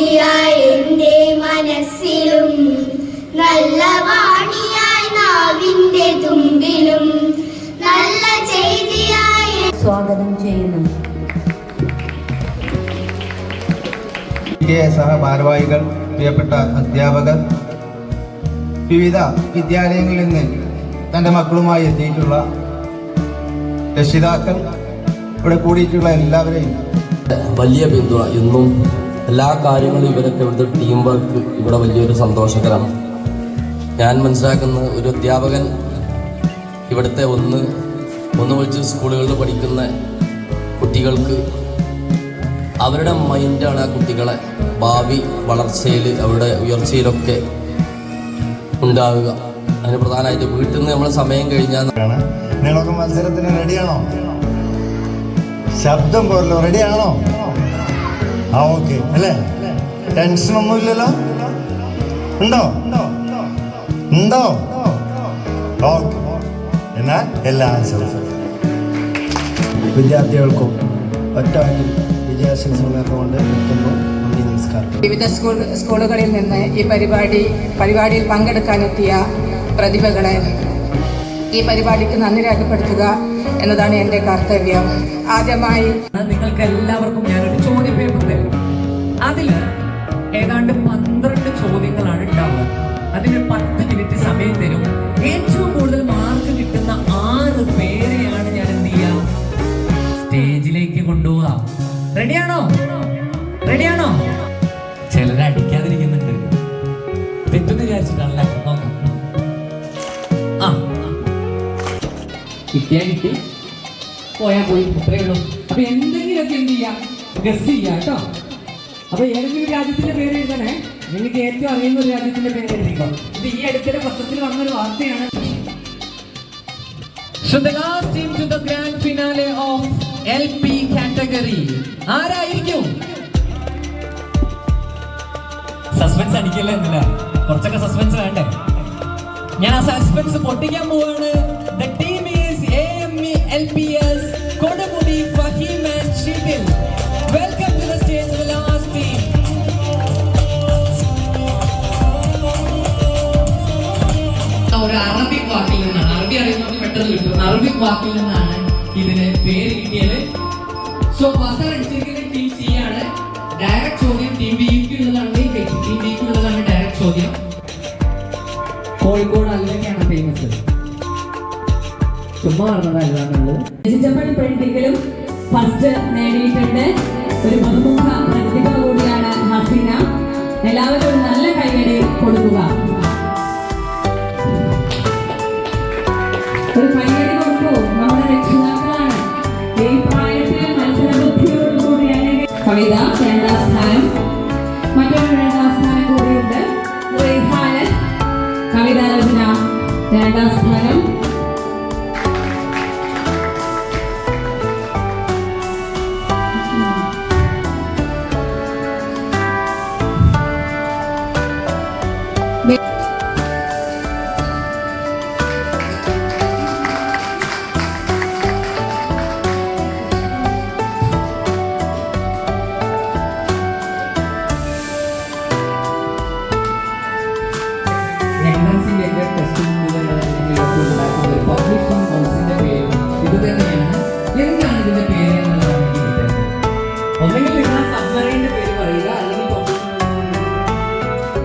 ചെയ്തിയായി എൻ്റെ മനസ്സിലും നല്ല വാണിയായി നാവിൻ്റെ തുമ്പിലും നല്ല ചെയ്തിയായി സ്വാഗതം ചെയ്യുന്നു. സഹഭാരവാഹികൾ, പ്രിയപ്പെട്ട അധ്യാപകർ, വിവിധ വിദ്യാലയങ്ങളിൽ നിന്ന് തൻ്റെ മക്കളുമായി എത്തിയിട്ടുള്ള രക്ഷിതാക്കൾ, ഇവിടെ കൂടിയിട്ടുള്ള എല്ലാവരെയും വലിയ പിന്തുണ. ഇന്നും എല്ലാ കാര്യങ്ങളും ഇവരൊക്കെ ഇവിടുത്തെ ടീം വർക്ക് ഇവിടെ വലിയൊരു സന്തോഷകരമാണ്. ഞാൻ മനസ്സിലാക്കുന്ന ഒരു അധ്യാപകൻ ഇവിടുത്തെ ഒന്ന് വിളിച്ച് സ്കൂളുകളിൽ പഠിക്കുന്ന കുട്ടികൾക്ക് അവരുടെ മൈൻഡാണ് ആ കുട്ടികളെ ഭാവി വളർച്ചയിൽ അവരുടെ ഉയർച്ചയിലൊക്കെ ഉണ്ടാവുക. അതിന് പ്രധാനമായിട്ട് വീട്ടിൽ നിന്ന് നമ്മൾ സമയം കഴിഞ്ഞാൽ നിങ്ങളൊക്കെ മത്സരത്തിന് റെഡിയാണോ? ശബ്ദം പോരല്ലോ, റെഡിയാണോ? ആ ഓക്കെ അല്ലേ? ടെൻഷനൊന്നുമില്ലല്ലോ? ഉണ്ടോ? ഉണ്ടോ? ഓക്കെ. എന്നാൽ എല്ലാ ആശംസകളും വിദ്യാർത്ഥികൾക്കും ഒറ്റവാക്കിൽ വിജയാശംസകൾ നേർന്നുകൊണ്ട് എത്തുന്നു. നന്ദി, നമസ്കാരം. വിവിധ സ്കൂളുകളിൽ നിന്ന് ഈ പരിപാടിയിൽ പങ്കെടുക്കാനെത്തിയ പ്രതിഭകളെ ഈ പരിപാടിക്ക് നന്ദി രേഖപ്പെടുത്തുക എന്നതാണ് എൻ്റെ കർത്തവ്യം. ആദ്യമായി നിങ്ങൾക്ക് എല്ലാവർക്കും ഞാനൊരു ചോദ്യപേപ്പർ തരും. അതിൽ ഏതാണ്ട് 12 ചോദ്യങ്ങളാണ് ഉണ്ടാവുക. അതിന് 10 മിനിറ്റ് സമയം തരും. ഏറ്റവും കൂടുതൽ മാർക്ക് കിട്ടുന്ന 6 പേരെയാണ് ഞാൻ എന്ത് ചെയ്യാം, സ്റ്റേജിലേക്ക് കൊണ്ടുപോവാ. റെഡിയാണോ? റെഡിയാണോ? ചിലരെ അടിക്കാതിരിക്കുന്നുണ്ട്, തെറ്റെന്ന് വിചാരിച്ചിട്ടാണല്ലേ. നോക്കാം. കിട്ടിയാ കിട്ടി, പോയാ പോയി, അത്രയേ ഉള്ളൂ. അപ്പൊ എന്തെങ്കിലുമൊക്കെ എന്ത് ചെയ്യാം, ഗസ് ചെയ്യാം കേട്ടോ. അപ്പൊ ഏതെങ്കിലും രാജ്യത്തിന്റെ പേര് എഴുതണേ. നിങ്ങൾക്ക് ഏറ്റവും അറിയുന്ന ഒരു രാജ്യത്തിന്റെ പേര് എഴുതിക്കോ. ഇത് ഈ അടുത്തിടെ പത്രത്തിൽ വന്നൊരു വാർത്തയാണ്. So the last team to the grand finale of LP category. ആരായിരിക്കും? സസ്പെൻസ് അടിക്കല്ലേ എന്നില്ല, കുറച്ചൊക്കെ സസ്പെൻസ് വേണ്ടേ? ഞാൻ ആ സസ്പെൻസ് പൊട്ടിക്കാൻ പോവാണ്. The team is AME LPS Kodamudi Fahim and Shidil. Welcome to the stage, the last team. ഒരു അറബിക് വാക്കിൽ നിന്നാണ്, അറബി അറിയുന്നത് പെട്ടെന്ന് കിട്ടും, അറബിക് വാക്കിൽ നിന്നാണ് ഇതിന് പേര് കിട്ടിയത്. സോ ബസർ അടിച്ചിരിക്കുന്ന ടീം സി ആണ്. ഡയറക്റ്റ് ചോദ്യം ടീം ബിക്ക് ഉള്ളതാണ്, ടീം ബിക്ക് ഉള്ളതാണ് ഡയറക്റ്റ് ചോദ്യം. കോഴിക്കോട് അല്ലൊക്കെയാണ് ഫേമസ്, ചുമ്മാ പറഞ്ഞതല്ലാന്നുള്ളത്. പ്രിന്റിങ്ങിലും ഫസ്റ്റ് നേടിയിട്ടുണ്ട്. ഒരു ബഹുമുഖ പ്രതിഭ കൂടിയാണ് ഹസീന. എല്ലാവരും ഒരു നല്ല കൈയടി കൊടുക്കുക. ഒരു കൈയടി കൊടുക്കൂ. നമ്മുടെ രക്ഷിതാക്കളാണ്. ഈ പ്രായത്തിൽ മത്സരബുദ്ധിയോടുകൂടിയാണ്. കവിത 2ാം സ്ഥാനം. മറ്റൊരു 2ാം സ്ഥാനം കൂടിയുണ്ട്. റെയ്ഹാനൻ കവിതാരചന 2ാം സ്ഥാനം.